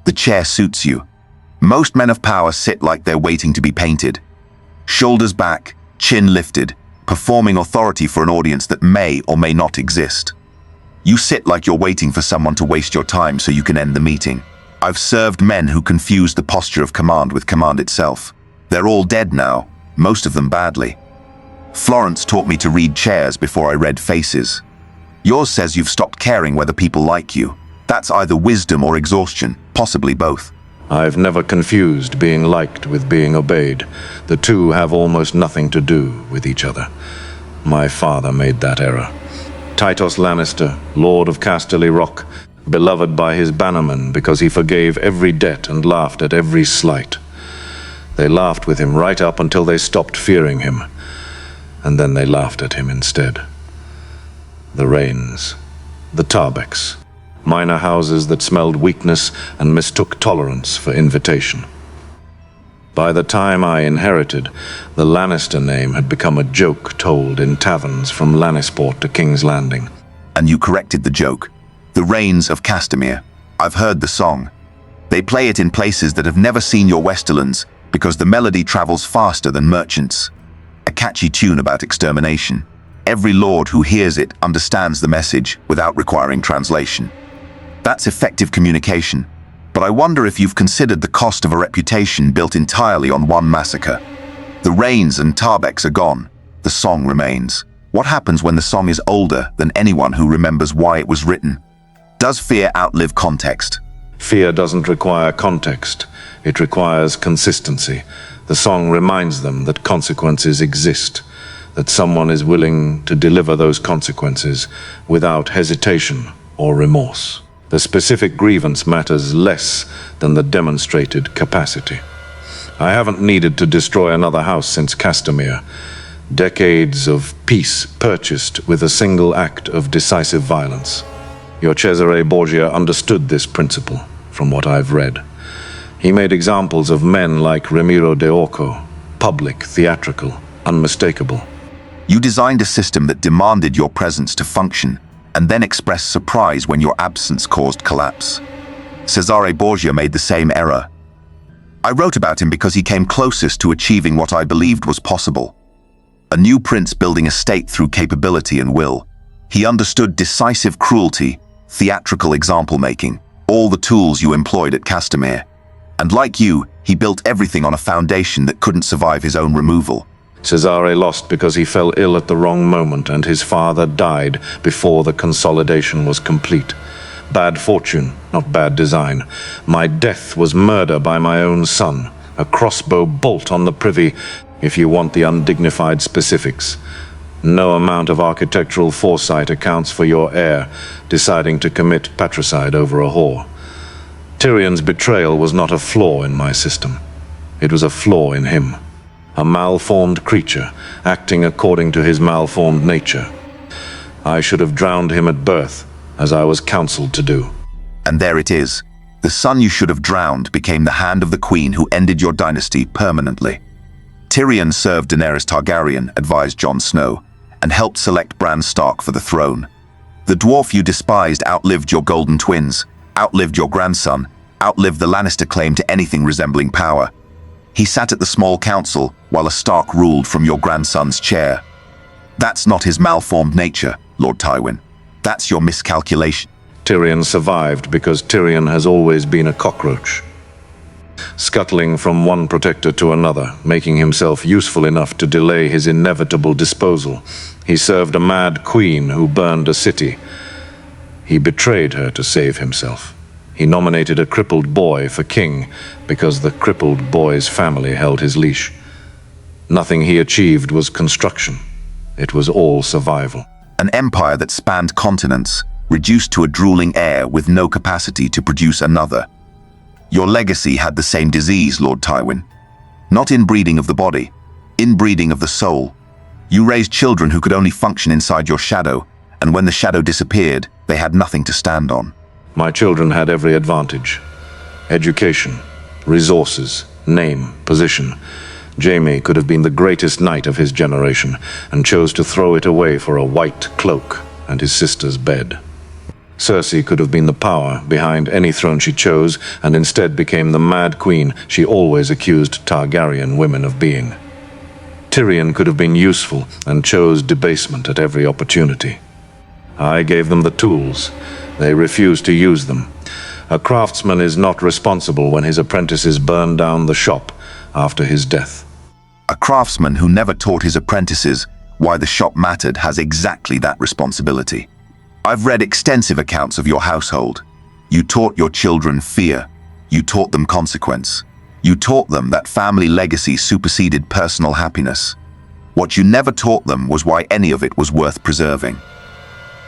The chair suits you. Most men of power sit like they're waiting to be painted. Shoulders back, chin lifted, performing authority for an audience that may or may not exist. You sit like you're waiting for someone to waste your time so you can end the meeting. I've served men who confused the posture of command with command itself. They're all dead now, most of them badly. Florence taught me to read chairs before I read faces. Yours says you've stopped caring whether people like you. That's either wisdom or exhaustion, possibly both. I've never confused being liked with being obeyed. The two have almost nothing to do with each other. My father made that error. Titus Lannister, Lord of Casterly Rock, beloved by his bannermen because he forgave every debt and laughed at every slight. They laughed with him right up until they stopped fearing him, and then they laughed at him instead. The Rains, the Tarbecks, minor houses that smelled weakness and mistook tolerance for invitation. By the time I inherited, the Lannister name had become a joke told in taverns from Lannisport to King's Landing. And you corrected the joke. The Rains of Castamere. I've heard the song. They play it in places that have never seen your Westerlands because the melody travels faster than merchants. A catchy tune about extermination. Every lord who hears it understands the message without requiring translation. That's effective communication. But I wonder if you've considered the cost of a reputation built entirely on one massacre. The Rains and Tarbecks are gone. The song remains. What happens when the song is older than anyone who remembers why it was written? Does fear outlive context? Fear doesn't require context. It requires consistency. The song reminds them that consequences exist, that someone is willing to deliver those consequences without hesitation or remorse. The specific grievance matters less than the demonstrated capacity. I haven't needed to destroy another house since Castamere. Decades of peace purchased with a single act of decisive violence. Your Cesare Borgia understood this principle, from what I've read. He made examples of men like Ramiro de Orco, public, theatrical, unmistakable. You designed a system that demanded your presence to function, and then expressed surprise when your absence caused collapse. Cesare Borgia made the same error. I wrote about him because he came closest to achieving what I believed was possible. A new prince building a state through capability and will. He understood decisive cruelty, theatrical example-making, all the tools you employed at Castamere. And like you, he built everything on a foundation that couldn't survive his own removal. Cesare lost because he fell ill at the wrong moment, and his father died before the consolidation was complete. Bad fortune, not bad design. My death was murder by my own son, a crossbow bolt on the privy, if you want the undignified specifics. No amount of architectural foresight accounts for your heir deciding to commit patricide over a whore. Tyrion's betrayal was not a flaw in my system. It was a flaw in him. A malformed creature, acting according to his malformed nature. I should have drowned him at birth, as I was counseled to do. And there it is. The son you should have drowned became the hand of the queen who ended your dynasty permanently. Tyrion served Daenerys Targaryen, advised Jon Snow, and helped select Bran Stark for the throne. The dwarf you despised outlived your golden twins, outlived your grandson, outlived the Lannister claim to anything resembling power. He sat at the small council while a Stark ruled from your grandson's chair. That's not his malformed nature, Lord Tywin. That's your miscalculation. Tyrion survived because Tyrion has always been a cockroach. Scuttling from one protector to another, making himself useful enough to delay his inevitable disposal. He served a mad queen who burned a city. He betrayed her to save himself. He nominated a crippled boy for king because the crippled boy's family held his leash. Nothing he achieved was construction. It was all survival. An empire that spanned continents, reduced to a drooling heir with no capacity to produce another. Your legacy had the same disease, Lord Tywin. Not inbreeding of the body, inbreeding of the soul. You raised children who could only function inside your shadow, and when the shadow disappeared, they had nothing to stand on. My children had every advantage. Education, resources, name, position. Jaime could have been the greatest knight of his generation, and chose to throw it away for a white cloak and his sister's bed. Cersei could have been the power behind any throne she chose, and instead became the mad queen she always accused Targaryen women of being. Tyrion could have been useful and chose debasement at every opportunity. I gave them the tools. They refused to use them. A craftsman is not responsible when his apprentices burn down the shop after his death. A craftsman who never taught his apprentices why the shop mattered has exactly that responsibility. I've read extensive accounts of your household. You taught your children fear. You taught them consequence. You taught them that family legacy superseded personal happiness. What you never taught them was why any of it was worth preserving.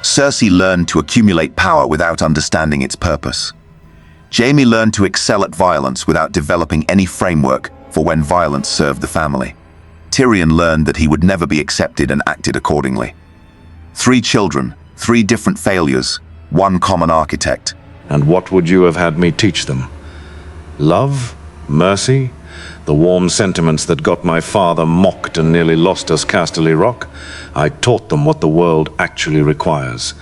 Cersei learned to accumulate power without understanding its purpose. Jaime learned to excel at violence without developing any framework for when violence served the family. Tyrion learned that he would never be accepted and acted accordingly. 3 children, 3 different failures, 1 common architect. And what would you have had me teach them? Love? Mercy? The warm sentiments that got my father mocked and nearly lost us Casterly Rock? I taught them what the world actually requires.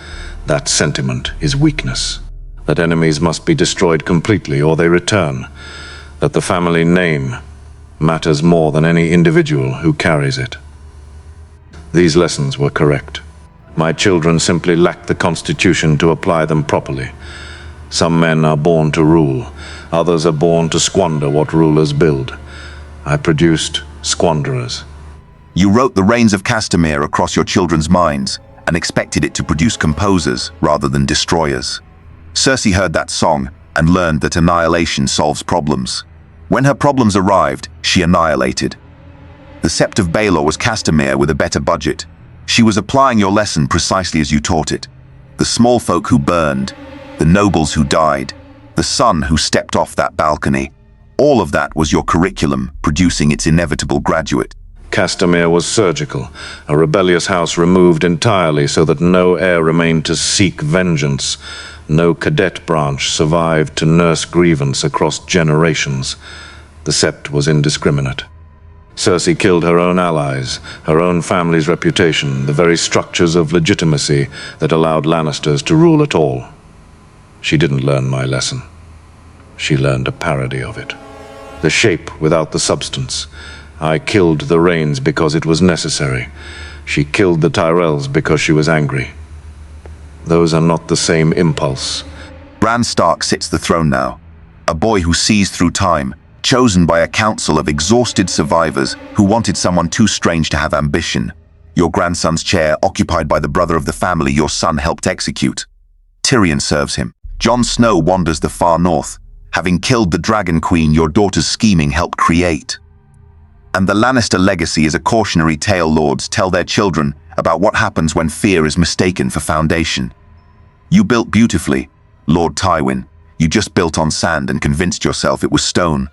That sentiment is weakness. That enemies must be destroyed completely or they return. That the family name matters more than any individual who carries it. These lessons were correct. My children simply lacked the constitution to apply them properly. Some men are born to rule. Others are born to squander what rulers build. I produced squanderers. You wrote the Reigns of Castamere across your children's minds and expected it to produce composers rather than destroyers. Cersei heard that song and learned that annihilation solves problems. When her problems arrived, she annihilated. The Sept of Baelor was Castamere with a better budget. She was applying your lesson precisely as you taught it. The small folk who burned, the nobles who died, the son who stepped off that balcony. All of that was your curriculum, producing its inevitable graduate. Castamere was surgical, a rebellious house removed entirely so that no heir remained to seek vengeance. No cadet branch survived to nurse grievance across generations. The Sept was indiscriminate. Cersei killed her own allies, her own family's reputation, the very structures of legitimacy that allowed Lannisters to rule at all. She didn't learn my lesson. She learned a parody of it. The shape without the substance. I killed the Reigns because it was necessary. She killed the Tyrells because she was angry. Those are not the same impulse. Bran Stark sits the throne now, a boy who sees through time, chosen by a council of exhausted survivors who wanted someone too strange to have ambition. Your grandson's chair occupied by the brother of the family your son helped execute. Tyrion serves him. Jon Snow wanders the far north, having killed the Dragon Queen your daughter's scheming helped create. And the Lannister legacy is a cautionary tale lords tell their children about what happens when fear is mistaken for foundation. You built beautifully, Lord Tywin. You just built on sand and convinced yourself it was stone.